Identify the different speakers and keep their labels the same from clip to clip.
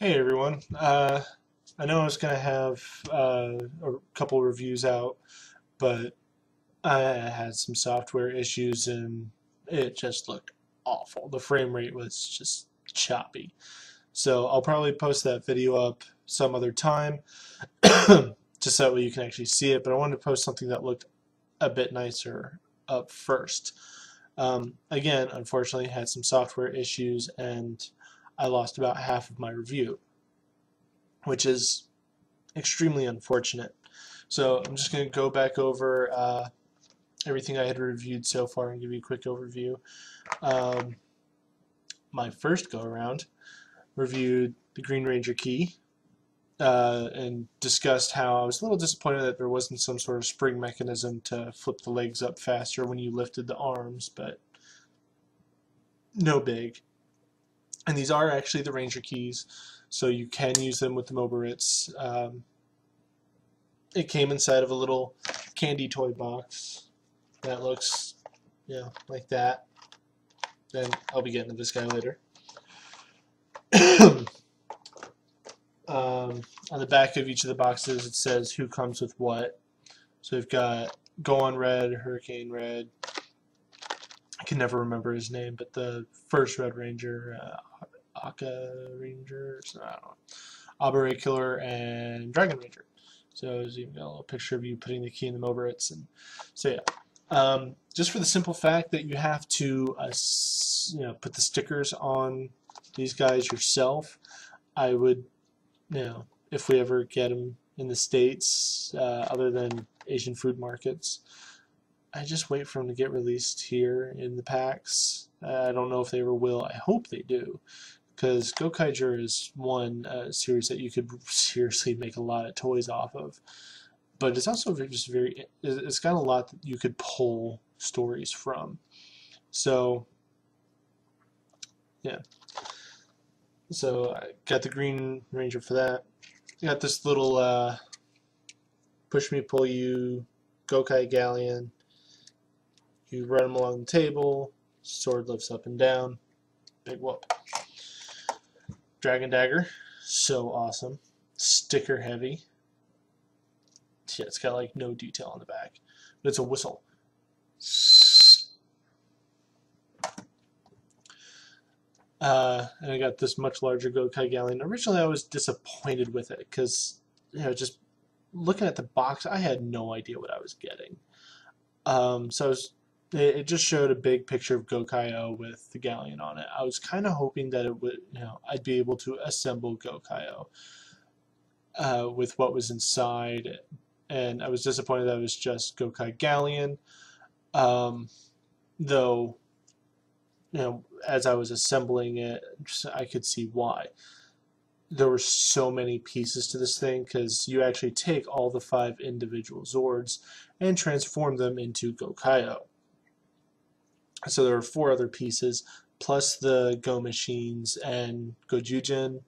Speaker 1: Hey everyone. I know I was going to have a couple reviews out, but I had some software issues and it just looked awful. The frame rate was just choppy. So I'll probably post that video up some other time just so that way you can actually see it. But I wanted to post something that looked a bit nicer up first. Again, unfortunately, had some software issues and I lost about half of my review, which is extremely unfortunate. So I'm just going to go back over everything I had reviewed so far and give you a quick overview. Um, my first go around reviewed the Green Ranger key and discussed how I was a little disappointed that there wasn't some sort of spring mechanism to flip the legs up faster when you lifted the arms, but no big. And these are actually the Ranger keys, so you can use them with the Moberits. It came inside of a little candy toy box that looks, like that. And I'll be getting to this guy later. On the back of each of the boxes, it says who comes with what. So we've got Go On Red, Hurricane Red. I can never remember his name, but the first Red Ranger, Aka Ranger, I don't know, Abare Killer, and Dragon Ranger. So there's even got a little picture of you putting the key in the Moberits. And so yeah, just for the simple fact that you have to put the stickers on these guys yourself, I would, if we ever get them in the States, other than Asian food markets, I just wait for them to get released here in the packs. I don't know if they ever will. I hope they do, because Gokaiger is one series that you could seriously make a lot of toys off of. But it's also just it's got a lot that you could pull stories from. So, yeah. So I got the Green Ranger for that. I got this little push me, pull you Gokai Galleon. You run them along the table, sword lifts up and down, big whoop. Dragon Dagger, so awesome. Sticker heavy. Yeah, it's got like no detail on the back, but it's a whistle. And I got this much larger Gokai Galleon. Originally I was disappointed with it because, just looking at the box, I had no idea what I was getting. So it just showed a big picture of Gokaiyo with the Galleon on it. I was kind of hoping that it would, I'd be able to assemble Gokaiyo with what was inside, and I was disappointed that it was just Gokai Galleon. Though, as I was assembling it, I could see why. There were so many pieces to this thing because you actually take all the 5 individual Zords and transform them into Gokaiyo. So there were 4 other pieces, plus the Go machines and Gojujin,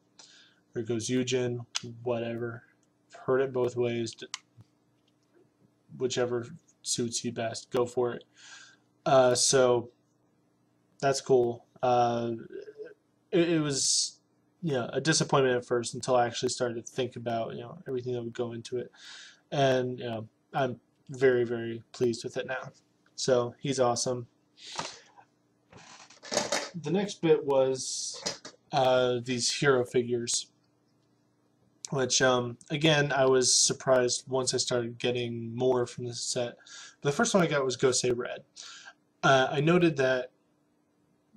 Speaker 1: or Gozujin, whatever. Heard it both ways. Whichever suits you best, go for it. So that's cool. It was, a disappointment at first until I actually started to think about, everything that would go into it. And, I'm very, very pleased with it now. So he's awesome. The next bit was these hero figures, which, again, I was surprised once I started getting more from this set. But the first one I got was Gosei Red. I noted that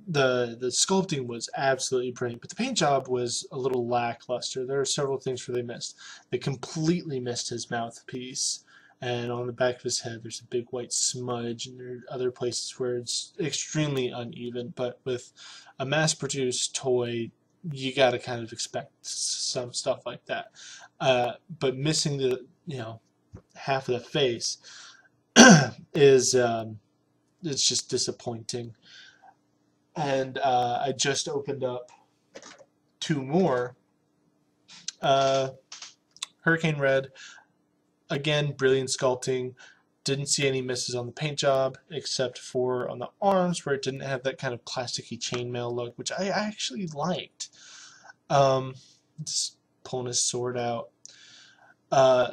Speaker 1: the sculpting was absolutely brilliant, but the paint job was a little lackluster. There are several things where they missed. They completely missed his mouthpiece, and on the back of his head there's a big white smudge, and there are other places where it's extremely uneven. But with a mass-produced toy, you got to kind of expect some stuff like that. But missing the half of the face is it's just disappointing. And I just opened up 2 more. Hurricane Red, again, brilliant sculpting. Didn't see any misses on the paint job, except for on the arms, where it didn't have that kind of plasticky chainmail look, which I actually liked. Just pulling his sword out. Uh,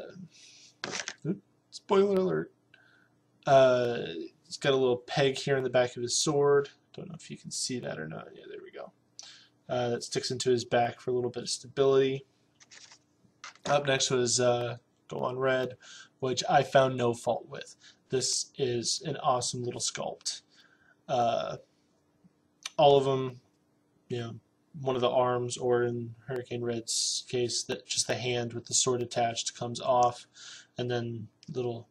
Speaker 1: spoiler alert. He's got a little peg here in the back of his sword. Don't know if you can see that or not. Yeah, there we go. That sticks into his back for a little bit of stability. Up next was Go on Red, which I found no fault with. This is an awesome little sculpt. All of them, you know, one of the arms, or in Hurricane Red's case, that just the hand with the sword attached comes off, and then little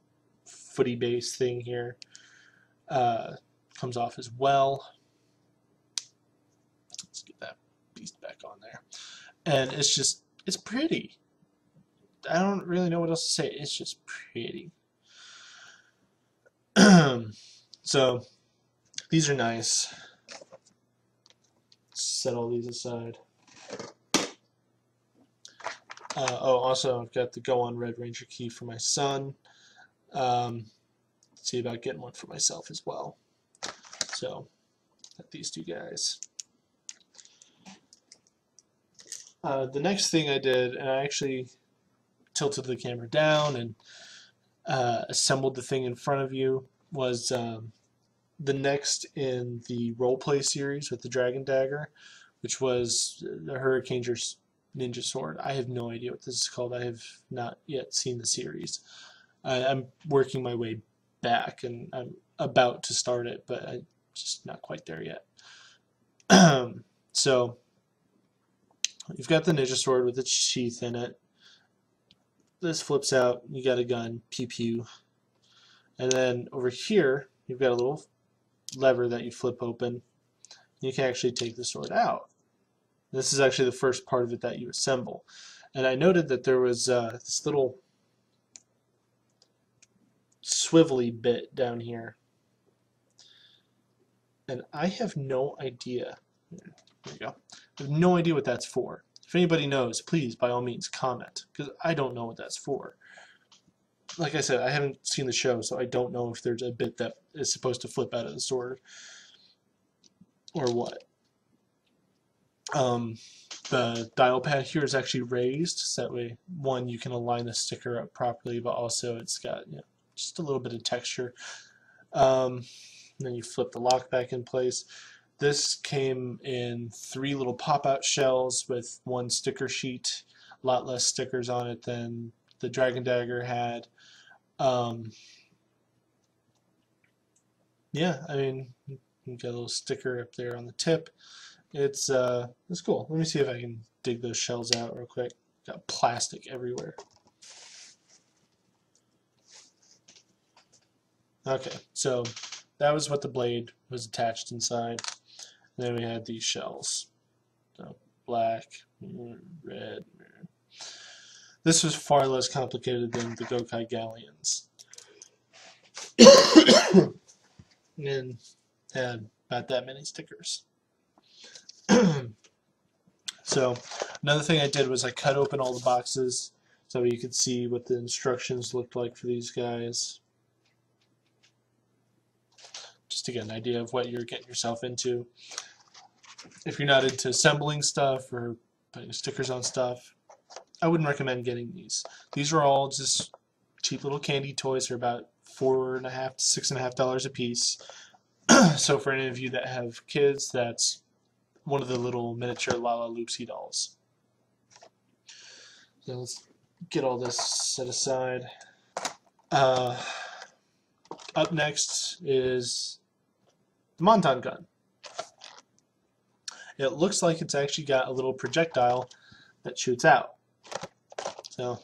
Speaker 1: footy base thing here comes off as well. Let's get that beast back on there. And it's pretty. I don't really know what else to say. It's just pretty. So these are nice. Set all these aside. Also, I've got the Go on Red Ranger key for my son. See about getting one for myself as well. So, got these two guys. The next thing I did, and I actually tilted the camera down and assembled the thing in front of you, was the next in the roleplay series with the Dragon Dagger, which was the Hurricane's Ninja Sword. I have no idea what this is called. I have not yet seen the series. I'm working my way back, and I'm about to start it, but I'm just not quite there yet. So, you've got the Ninja Sword with its sheath in it. This flips out, you got a gun, pew pew. And then over here, you've got a little lever that you flip open. You can actually take the sword out. This is actually the first part of it that you assemble. And I noted that there was this little swivelly bit down here. And I have no idea. There you go. I have no idea what that's for. If anybody knows, please, by all means, comment, because I don't know what that's for. Like I said, I haven't seen the show, so I don't know if there's a bit that is supposed to flip out of the sword or what. The dial pad here is actually raised, so that way, one, you can align the sticker up properly, but also it's got, you know, just a little bit of texture. Then you flip the lock back in place. This came in 3 little pop-out shells with 1 sticker sheet, a lot less stickers on it than the Dragon Dagger had. Yeah, I mean, you got a little sticker up there on the tip. It's cool. Let me see if I can dig those shells out real quick. Got plastic everywhere. Okay, so that was what the blade was attached inside. And then we had these shells. So black, red. This was far less complicated than the Gokai Galleons. And had about that many stickers. So another thing I did was I cut open all the boxes so you could see what the instructions looked like for these guys. Just to get an idea of what you're getting yourself into. If you're not into assembling stuff or putting stickers on stuff, I wouldn't recommend getting these. These are all just cheap little candy toys. They're about $4.50 to $6.50 a piece. So for any of you that have kids, that's one of the little miniature Lala Loopsy dolls. So let's get all this set aside. Up next is the Monton Gun. It looks like it's actually got a little projectile that shoots out. So,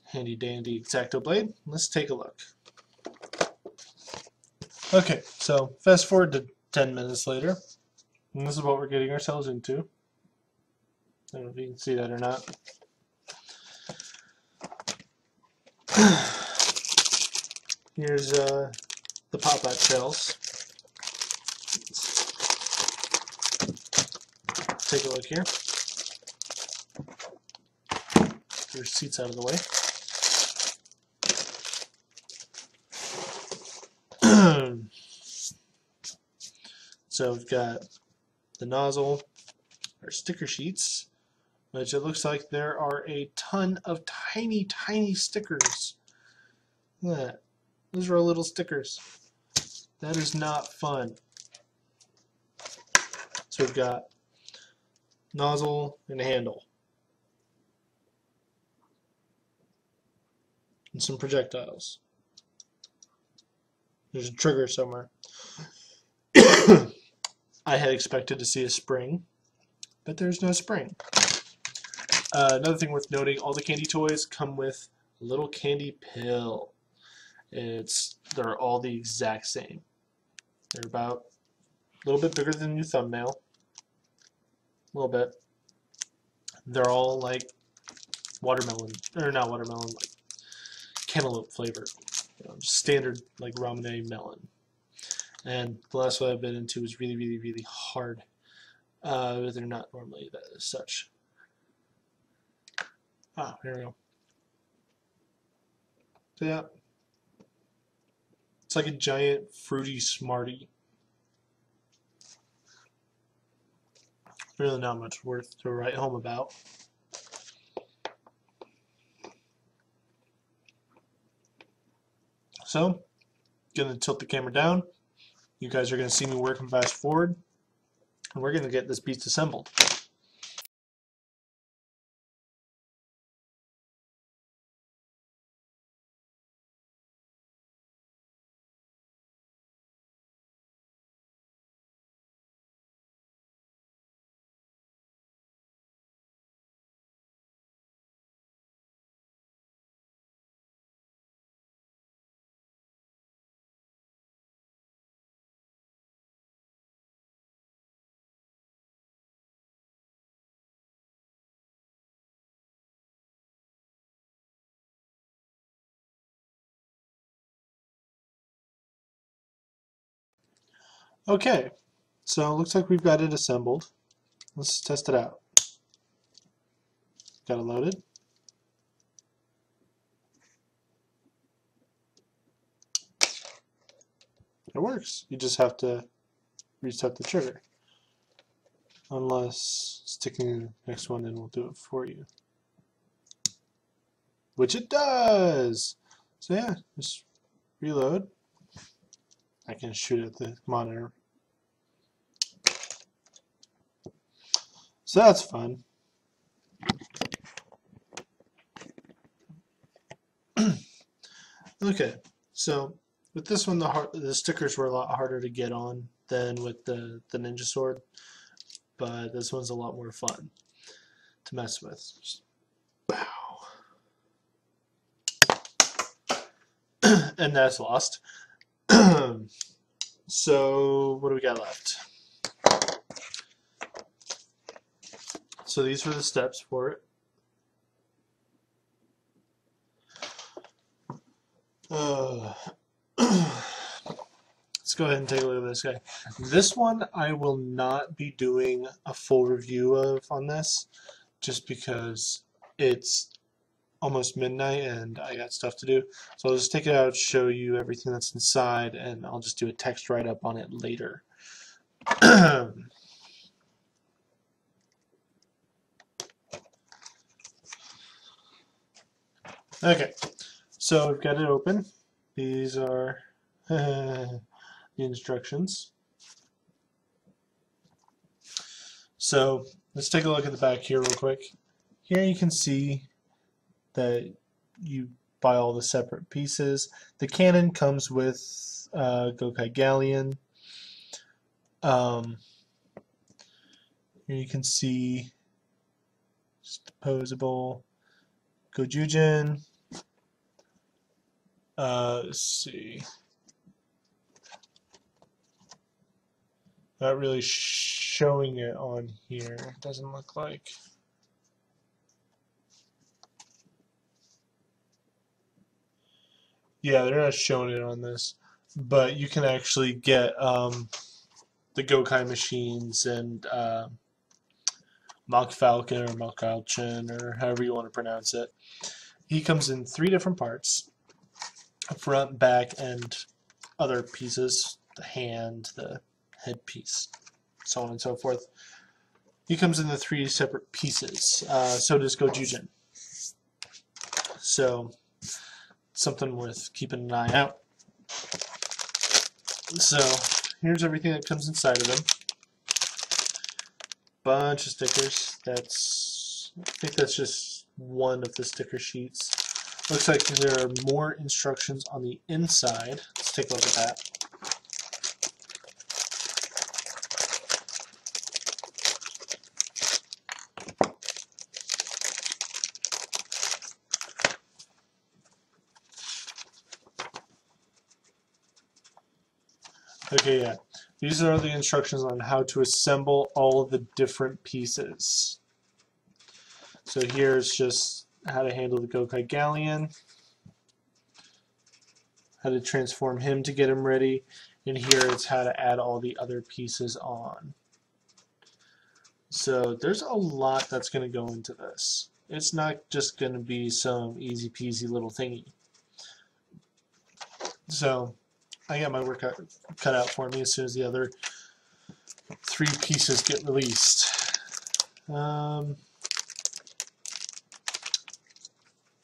Speaker 1: handy dandy X-Acto blade. Let's take a look. Okay, so fast forward to 10 minutes later, and this is what we're getting ourselves into. I don't know if you can see that or not. Here's the pop-out shells. Let's take a look here. Get your seats out of the way. So we've got the nozzle, or sticker sheets, which it looks like there are a ton of tiny, tiny stickers. Look at that. Those are all little stickers. That is not fun. So we've got nozzle and a handle. And some projectiles. There's a trigger somewhere. I had expected to see a spring, but there's no spring. Another thing worth noting, all the candy toys come with a little candy pill. They're all the exact same. They're about a little bit bigger than your thumbnail. A little bit. They're all like watermelon, or not watermelon, like cantaloupe flavor. Standard like ramen melon. And the last one I've been into is really, really, really hard. But they're not normally that as such. Ah, here we go. So yeah. It's like a giant fruity Smartie. Really not much worth to write home about. So, gonna tilt the camera down. You guys are gonna see me working fast forward, and we're gonna get this piece assembled. Okay, so it looks like we've got it assembled. Let's test it out. Got it loaded. It works. You just have to reset the trigger. Unless sticking the next one in will do it for you. Which it does! So yeah, just reload. I can shoot at the monitor. So that's fun. Okay, so with this one, the stickers were a lot harder to get on than with the Ninja Sword, but this one's a lot more fun to mess with. Just, wow. And that's lost. So what do we got left? So these were the steps for it. Let's go ahead and take a look at this guy. This one I will not be doing a full review of on this, just because it's almost midnight and I got stuff to do. So I'll just take it out, show you everything that's inside, and I'll just do a text write-up on it later. Okay, so we've got it open. These are the instructions. So let's take a look at the back here real quick. Here you can see that you buy all the separate pieces. The cannon comes with Gokai Galleon. Here you can see just posable Gojujin. Let's see. Not really showing it on here. It doesn't look like. Yeah, they're not showing it on this, but you can actually get the Gokai machines and Mach Falcon or Mach Falcon or however you want to pronounce it. He comes in 3 different parts: front, back, and other pieces. The hand, the headpiece, so on and so forth. he comes in the 3 separate pieces. So does Gojujin. So something worth keeping an eye out. So here's everything that comes inside of them. Bunch of stickers. I think that's just one of the sticker sheets. Looks like there are more instructions on the inside. Let's take a look at that. Okay, yeah. These are the instructions on how to assemble all of the different pieces. So here's just how to handle the Gokai Galleon, how to transform him to get him ready, and here it's how to add all the other pieces on. So there's a lot that's going to go into this. It's not just going to be some easy peasy little thingy. So I got my work cut out for me as soon as the other 3 pieces get released.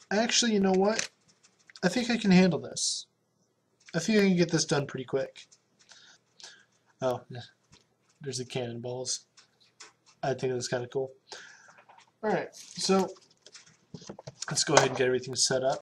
Speaker 1: Actually, you know what? I think I can handle this. I think I can get this done pretty quick. Oh, there's the cannonballs. I think that's kind of cool. Alright, so let's go ahead and get everything set up.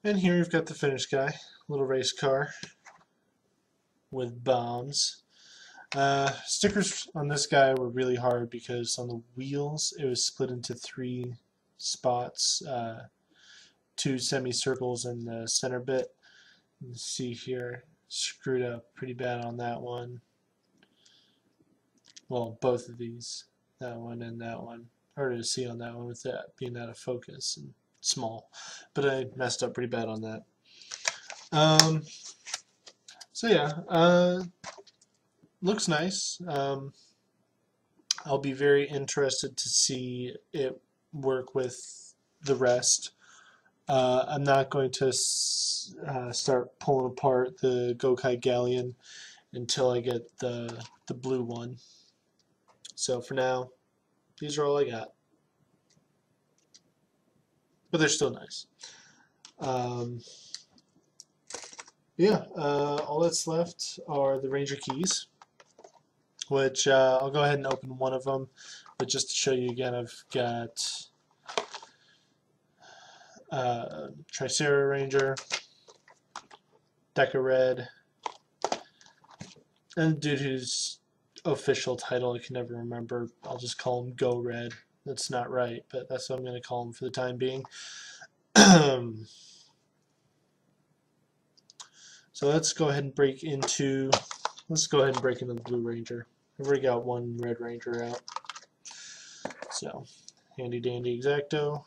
Speaker 1: And here you've got the finished guy, little race car with bombs. Stickers on this guy were really hard because on the wheels it was split into 3 spots, 2 semicircles and the center bit. You can see here, screwed up pretty bad on that one. Well, both of these, that one and that one. Harder to see on that one with that being out of focus and small, but I messed up pretty bad on that. So yeah, looks nice. I'll be very interested to see it work with the rest. I'm not going to start pulling apart the Gokai Galleon until I get the blue one. So for now, these are all I got. But they're still nice. Yeah, all that's left are the Ranger keys, which I'll go ahead and open one of them. But just to show you again, I've got Tricera Ranger, Deca Red, and the dude whose official title I can never remember. I'll just call him Go Red. That's not right, but that's what I'm going to call him for the time being. So let's go ahead and break into the Blue Ranger. I've already got one Red Ranger out. So handy dandy Exacto.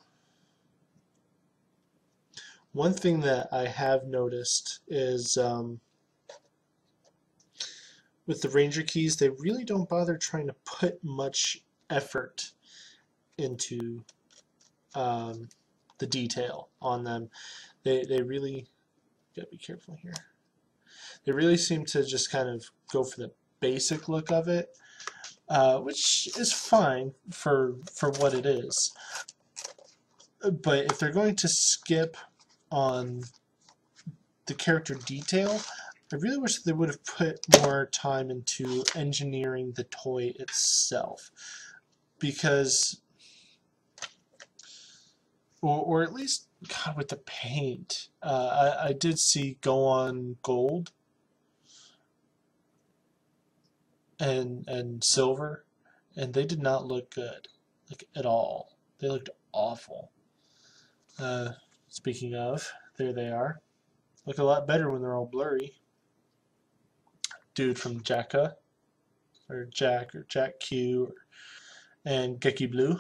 Speaker 1: One thing that I have noticed is with the Ranger keys, they really don't bother trying to put much effort into the detail on them. They really, gotta be careful here. They really seem to just kind of go for the basic look of it, which is fine for what it is. But if they're going to skip on the character detail, I really wish they would have put more time into engineering the toy itself, because, or at least God, with the paint. I did see Go On Gold and Silver, and they did not look good, like at all. They looked awful. Uh, Speaking of, there they are. Look a lot better when they're all blurry. Dude from Jacka, or Jack Q, and Geki Blue,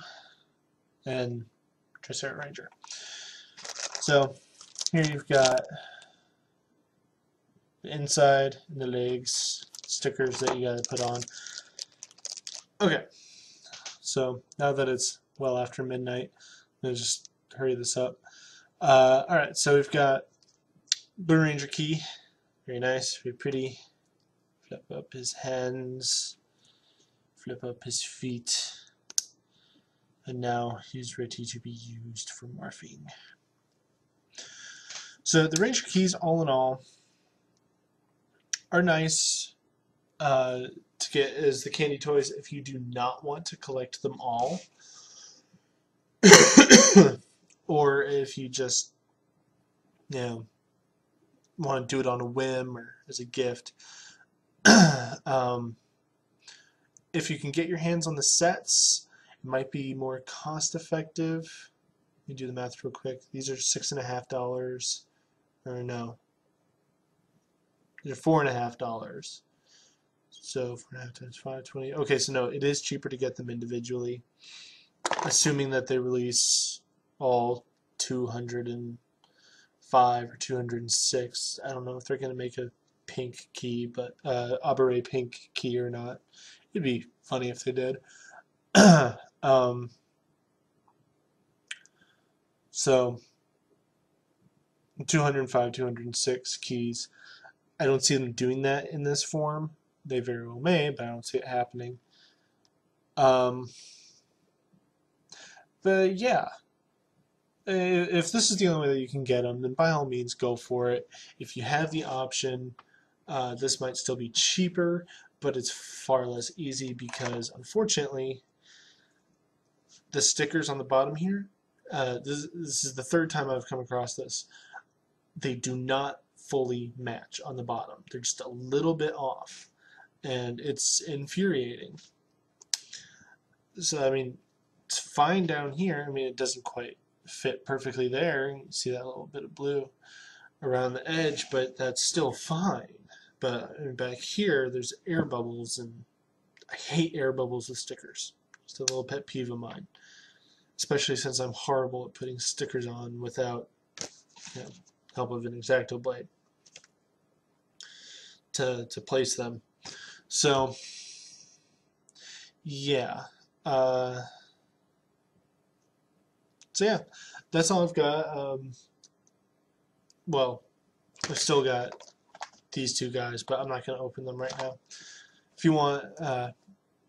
Speaker 1: and Tricera Ranger. So here you've got the inside and the legs, stickers that you gotta put on. Okay, so now that it's well after midnight, I'm gonna just hurry this up. Alright, so we've got Blue Ranger key. Very nice, very pretty. Flip up his hands, flip up his feet, and now he's ready to be used for morphing. So the Ranger keys, all in all, are nice to get as the candy toys if you do not want to collect them all. Or if you just, you know, want to do it on a whim or as a gift. If you can get your hands on the sets, it might be more cost effective. Let me do the math real quick. These are $6.50, or no, they're $4.50. So 4.5 times 520. Okay, so no, it is cheaper to get them individually, assuming that they release all 205 or 206. I don't know if they're going to make a pink key, but Abare pink key or not. It'd be funny if they did. So 205, 206 keys. I don't see them doing that in this form. They very well may, but I don't see it happening. But yeah, if this is the only way that you can get them, then by all means go for it. If you have the option, this might still be cheaper, but it's far less easy because, unfortunately, the stickers on the bottom here, this is the third time I've come across this, they do not fully match on the bottom. They're just a little bit off, and it's infuriating. So, I mean, it's fine down here. I mean, it doesn't quite fit perfectly there. You can see that little bit of blue around the edge, but that's still fine. But back here, there's air bubbles, and I hate air bubbles with stickers. It's a little pet peeve of mine, especially since I'm horrible at putting stickers on without, you know, help of an X-Acto blade to place them. So yeah. So yeah, that's all I've got. Well, I've still got these two guys, but I'm not going to open them right now. If you want,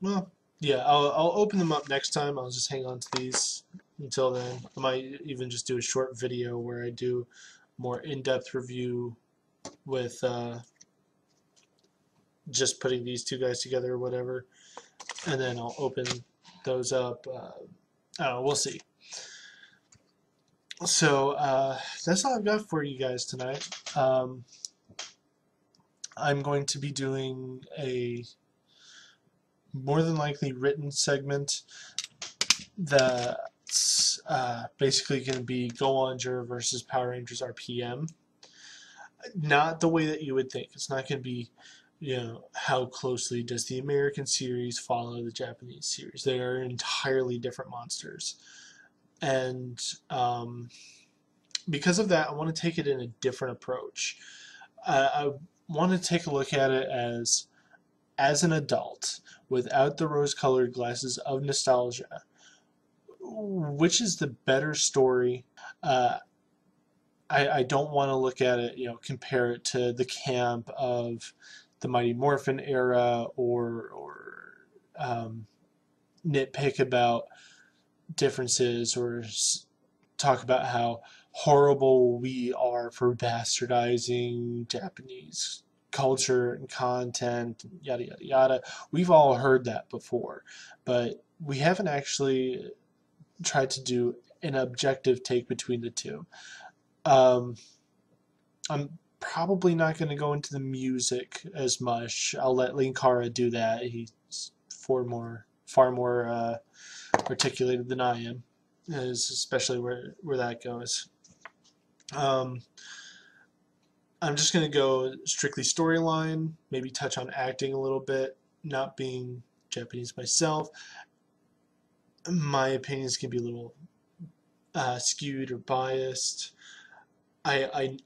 Speaker 1: well, yeah, I'll open them up next time. I'll just hang on to these until then. I might even just do a short video where I do more in-depth review with just putting these two guys together or whatever, and then I'll open those up. I don't know, we'll see. So that's all I've got for you guys tonight. I'm going to be doing a more than likely written segment that's basically going to be Go-Onger versus Power Rangers RPM. Not the way that you would think. It's not going to be, you know, how closely does the American series follow the Japanese series. They are entirely different monsters. And because of that, I want to take it in a different approach. I want to take a look at it as an adult, without the rose-colored glasses of nostalgia. Which is the better story? I don't want to look at it, you know, compare it to the camp of the Mighty Morphin era, or nitpick about differences, or talk about how horrible we are for bastardizing Japanese culture and content, and yada yada yada. We've all heard that before, but we haven't actually tried to do an objective take between the two. I'm probably not going to go into the music as much. I'll let Linkara do that. He's far more articulated than I am, especially where that goes. I'm just going to go strictly storyline, maybe touch on acting a little bit, not being Japanese myself. My opinions can be a little skewed or biased. I'm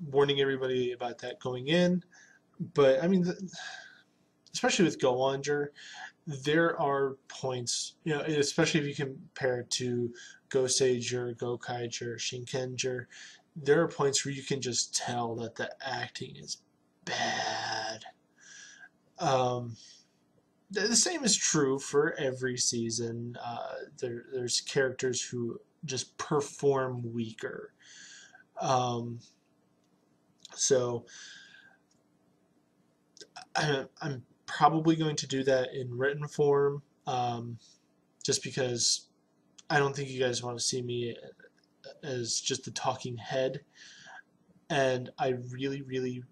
Speaker 1: warning everybody about that going in, but I mean, especially with Go-Onger, there are points, especially if you compare it to Goseiger, Gokaiger, Shinkenger, there are points where you can just tell that the acting is bad. The same is true for every season. There's characters who just perform weaker. So I'm probably going to do that in written form, just because I don't think you guys want to see me as just a talking head, and I really, really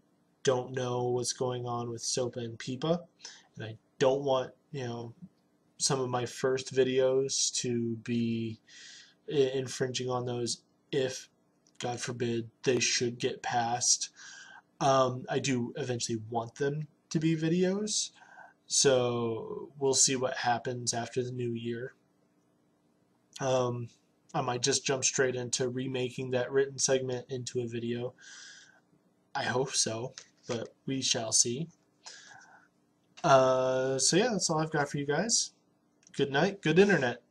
Speaker 1: don't know what's going on with Sopa and Pipa, and I don't want, some of my first videos to be infringing on those if, God forbid, they should get passed. I do eventually want them to be videos, so we'll see what happens after the new year. I might just jump straight into remaking that written segment into a video. I hope so, but we shall see. So yeah, that's all I've got for you guys. Good night, good internet.